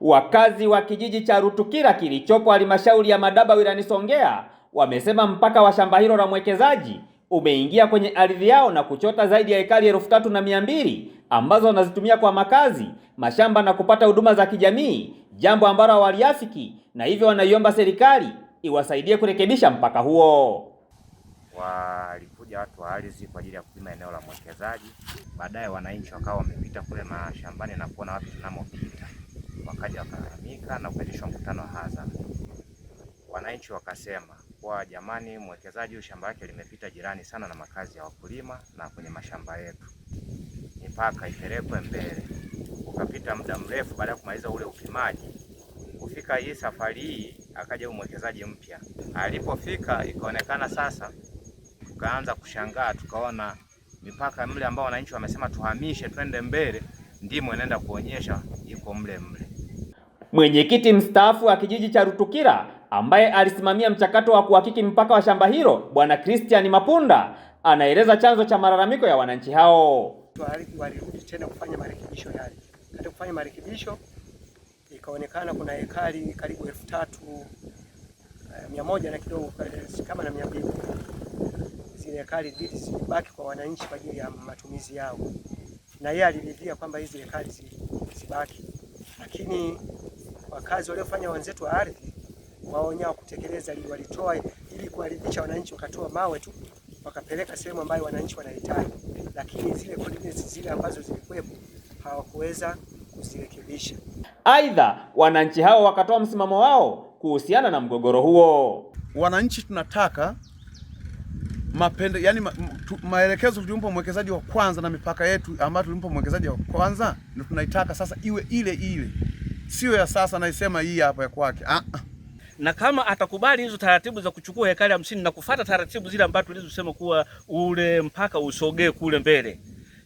Wakazi wa kijiji cha Rutukira kilichopo halmashauri ya Madaba wilayani Songea wamesema mpaka wa shamba hilo la mwekezaji umeingia kwenye ardhi yao na kuchota zaidi ya ekari 3200 ambazo wanazitumia kwa makazi, mashamba na kupata huduma za kijamii, jambo ambalo hawaliafiki na hivyo wanaiomba serikali iwasaidie kurekebisha mpaka huo. Walikuja watu wa ardhi kwa ajili ya kupima eneo la mwekezaji. Baadaye wananchi wakawa wamepita kule mashambani na kuona wapi tunamopita, wakaja wakalalamika na kuitishwa mkutano wa hadhara. Wananchi wakasema kwa jamani, mwekezaji huyu shamba lake limepita jirani sana na makazi ya wakulima na kwenye mashamba yetu, mipaka ipelekwe mbele. Ukapita muda mrefu baada ya kumaliza ule upimaji, kufika hii safari hii akaja huyu mwekezaji mpya. Alipofika ikaonekana sasa, tukaanza kushangaa, tukaona mipaka mle ambao wananchi wamesema tuhamishe twende mbele, ndimo inaenda kuonyesha iko mle mle. Mwenyekiti mstaafu wa kijiji cha Rutukira ambaye alisimamia mchakato wa kuhakiki mpaka wa shamba hilo, Bwana Christian Mapunda, anaeleza chanzo cha malalamiko ya wananchi hao. Walirudi tena kufanya marekebisho yale. Katika kufanya marekebisho ikaonekana kuna ekari karibu 3100 na kidogo kama na 200. Zile ekari mbili zibaki kwa wananchi kwa ajili ya matumizi yao, na yeye aliridhia kwamba hizi ekari zibaki, lakini wakazi waliofanya wenzetu wa ardhi waonyao kutekeleza walitoa ili kuwaridhisha wananchi, wakatoa mawe tu wakapeleka sehemu ambayo wananchi wanahitaji, lakini zile coordinates zile ambazo zilikuwepo hawakuweza kuzirekebisha. Aidha, wananchi hao wakatoa msimamo wao kuhusiana na mgogoro huo. Wananchi tunataka maelekezo tulimpa mwekezaji wa kwanza na mipaka yetu ambayo tulimpa mwekezaji wa kwanza ndio tunaitaka sasa iwe ile ile, sio ya sasa naisema hii hapa ya kwake. Na kama atakubali hizo taratibu za kuchukua ekari 50 na kufuata taratibu zile ambazo tulizosema kuwa ule mpaka usogee kule mbele,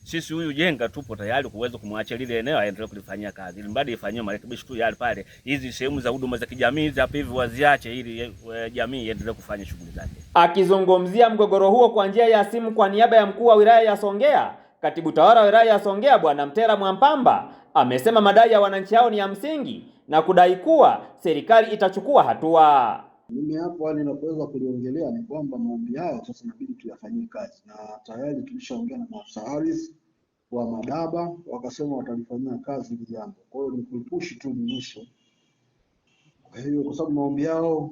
sisi huyu jenga tupo tayari kuweza kumwachia lile eneo aendelee kulifanyia kazi, ili mbadi ifanywe marekebisho tu yale pale. Hizi sehemu za huduma za kijamii hapa hivi waziache ili jamii iendelee kufanya shughuli zake. Akizungumzia mgogoro huo kwa njia ya simu kwa niaba ya mkuu wa wilaya ya Songea, katibu tawala wa wilaya ya Songea Bwana Mtera Mwampamba amesema madai ya wananchi hao ni ya msingi na kudai kuwa serikali itachukua hatua. Mimi hapo ninapoweza kuliongelea ni kwamba maombi yao sasa inabidi tuyafanyie kazi, na tayari tulishaongea na maafisa ardhi wa Madaba wakasema watalifanyia kazi hili jambo. Kwa hiyo ni kupushi tu mwisho. Kwa hiyo kwa sababu maombi yao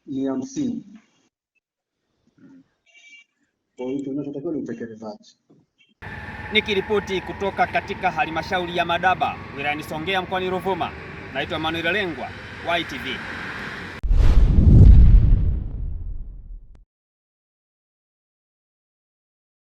ni ya msingi, kwa hiyo tunachotakiwa ni utekelezaji. Nikiripoti kutoka katika halmashauri ya Madaba wilayani Songea mkoani Ruvuma, naitwa Manuel Lengwa, YTV.